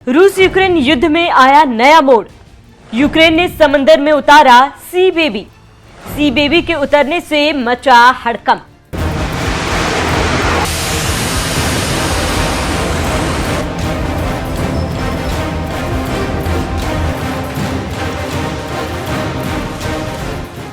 रूस यूक्रेन युद्ध में आया नया मोड़। यूक्रेन ने समंदर में उतारा सी बेबी। सी बेबी के उतरने से मचा हड़कंप।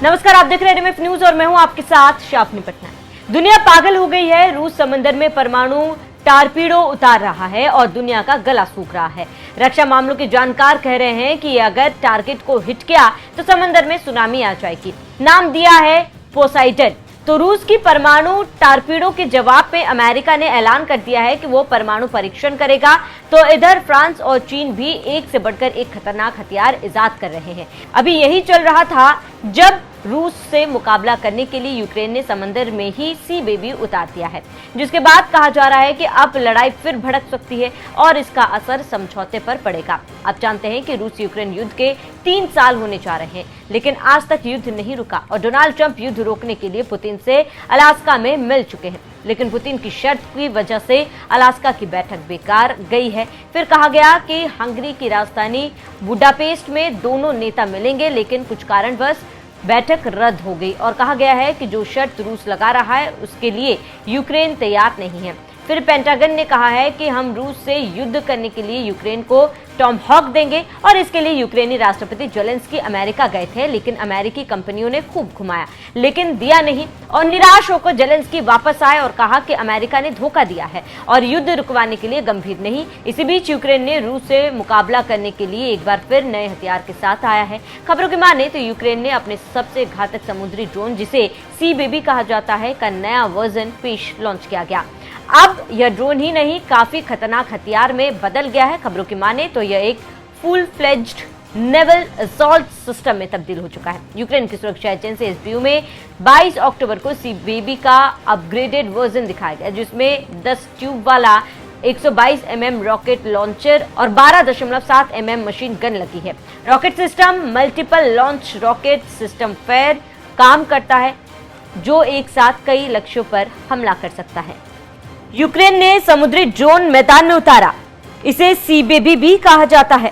नमस्कार, आप देख रहे हैं एमएफ न्यूज और मैं हूं आपके साथ शाफनी पटनायक। दुनिया पागल हो गई है। रूस समंदर में परमाणु टारपीडो उतार रहा है और दुनिया का गला सूख रहा है। रक्षा मामलों के जानकार कह रहे हैं कि अगर टारगेट को हिट किया तो समंदर में सुनामी आ जाएगी। नाम दिया है पोसाइडन। तो रूस की परमाणु टारपीडो के जवाब में अमेरिका ने ऐलान कर दिया है कि वो परमाणु परीक्षण करेगा। तो इधर फ्रांस और चीन भी एक से बढ़कर एक खतरनाक हथियार इजाद कर रहे हैं। अभी यही चल रहा था जब रूस से मुकाबला करने के लिए यूक्रेन ने समंदर में ही सी बेबी उतार दिया है, जिसके बाद कहा जा रहा है कि अब लड़ाई फिर भड़क सकती है और इसका असर समझौते पर पड़ेगा। आप जानते हैं कि रूस यूक्रेन युद्ध के 3 साल होने जा रहे हैं, लेकिन आज तक युद्ध नहीं रुका और डोनाल्ड ट्रंप युद्ध रोकने के लिए पुतिन से अलास्का में मिल चुके हैं। लेकिन पुतिन की शर्त की वजह से अलास्का की बैठक बेकार गई है। फिर कहा गया कि हंगरी की राजधानी बुडापेस्ट में दोनों नेता मिलेंगे, लेकिन कुछ कारणवश बैठक रद्द हो गई और कहा गया है कि जो शर्त रूस लगा रहा है उसके लिए यूक्रेन तैयार नहीं है। फिर पेंटागन ने कहा है कि हम रूस से युद्ध करने के लिए यूक्रेन को टॉमहॉक देंगे और इसके लिए यूक्रेनी राष्ट्रपति जेलेंस्की अमेरिका गए थे, लेकिन अमेरिकी कंपनियों ने खूब घुमाया लेकिन दिया नहीं और निराश होकर जेलेंस्की वापस आए और कहा कि अमेरिका ने धोखा दिया है और युद्ध रुकवाने के लिए गंभीर नहीं। इसी बीच यूक्रेन ने रूस से मुकाबला करने के लिए एक बार फिर नए हथियार के साथ आया है। खबरों की माने तो यूक्रेन ने अपने सबसे घातक समुद्री ड्रोन, जिसे सी बेबी कहा जाता है, का नया वर्जन पेश लॉन्च किया गया। अब यह ड्रोन ही नहीं, काफी खतरनाक हथियार में बदल गया है। खबरों की माने तो यह एक full fledged naval assault system में तब्दील हो चुका है। यूक्रेन की सुरक्षा एजेंसी एसबीयू में 22 अक्टूबर को सी बेबी का अपग्रेडेड वर्जन दिखाया गया, जिसमें 10 ट्यूब वाला 122 mm रॉकेट लॉन्चर और 12.7 mm मशीन गन लगी है। Rocket system multiple launch rocket system fair काम करता है, जो एक साथ कई लक्ष्यों पर हमला कर सकता है। यूक्रेन ने समुद्री ड्रोन मैदान में उतारा। इसे सी बेबी भी कहा जाता है।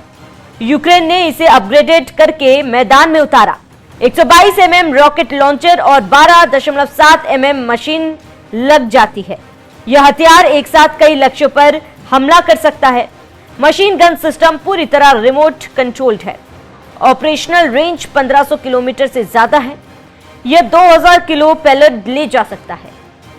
यूक्रेन ने इसे अपग्रेडेड करके मैदान में उतारा। 122 mm रॉकेट लॉन्चर और 12.7 mm मशीन लग जाती है। यह हथियार एक साथ कई लक्ष्यों पर हमला कर सकता है। मशीन गन सिस्टम पूरी तरह रिमोट कंट्रोल्ड है। ऑपरेशनल रेंज 1500 किलोमीटर से ज्यादा है। यह 2000 किलो पेलेट ले जा सकता है।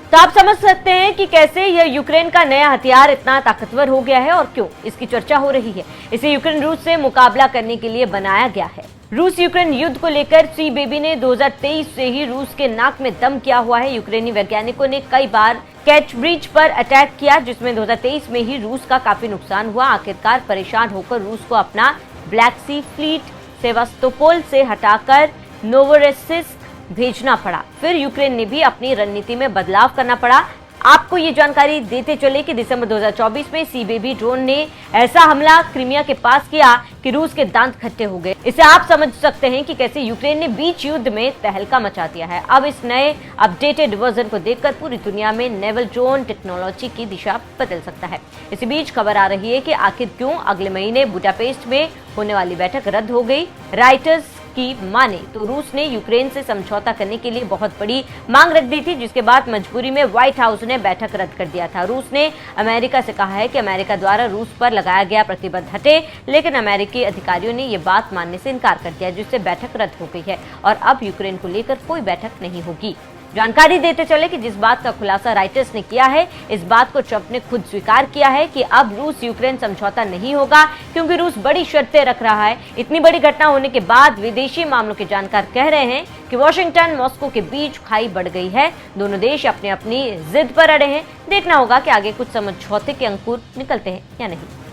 तो आप समझ सकते हैं कि कैसे यह यूक्रेन का नया हथियार इतना ताकतवर हो गया है और क्यों इसकी चर्चा हो रही है। इसे यूक्रेन रूस से मुकाबला करने के लिए बनाया गया है। रूस यूक्रेन युद्ध को लेकर सी बेबी ने 2023 से ही रूस के नाक में दम किया हुआ है। यूक्रेनी वैज्ञानिकों ने कई बार कैच ब्रिज पर अटैक किया, जिसमें 2023 में ही रूस का काफी नुकसान हुआ। आखिरकार परेशान होकर रूस को अपना ब्लैक सी फ्लीट सेवास्तोपोल से हटाकर नोवोरोसिस्क भेजना पड़ा। फिर यूक्रेन ने भी अपनी रणनीति में बदलाव करना पड़ा। आपको ये जानकारी देते चले कि दिसंबर 2024 में सी बेबी ड्रोन ने ऐसा हमला क्रीमिया के पास किया कि रूस के दांत खट्टे हो गए। इसे आप समझ सकते हैं कि कैसे यूक्रेन ने बीच युद्ध में तहलका मचा दिया है। अब इस नए अपडेटेड वर्जन को देखकर पूरी दुनिया में नेवल ड्रोन टेक्नोलॉजी की दिशा बदल सकता है। इसी बीच खबर आ रही है कि आखिर क्यों अगले महीने बुडापेस्ट में होने वाली बैठक रद्द हो गई। राइटर्स की माने तो रूस ने यूक्रेन से समझौता करने के लिए बहुत बड़ी मांग रख दी थी, जिसके बाद मजबूरी में व्हाइट हाउस ने बैठक रद्द कर दिया था। रूस ने अमेरिका से कहा है कि अमेरिका द्वारा रूस पर लगाया गया प्रतिबंध हटे, लेकिन अमेरिकी अधिकारियों ने यह बात मानने से इनकार कर दिया, जिससे बैठक रद्द हो गई है और अब यूक्रेन को लेकर कोई बैठक नहीं होगी। जानकारी देते चले कि जिस बात का खुलासा राइटर्स ने किया है, इस बात को ट्रंप ने खुद स्वीकार किया है कि अब रूस यूक्रेन समझौता नहीं होगा, क्योंकि रूस बड़ी शर्तें रख रहा है। इतनी बड़ी घटना होने के बाद विदेशी मामलों के जानकार कह रहे हैं कि वॉशिंगटन मॉस्को के बीच खाई बढ़ गई है। दोनों देश अपनी अपनी जिद पर अड़े हैं। देखना होगा कि आगे कुछ समझौते के अंकुर निकलते हैं या नहीं।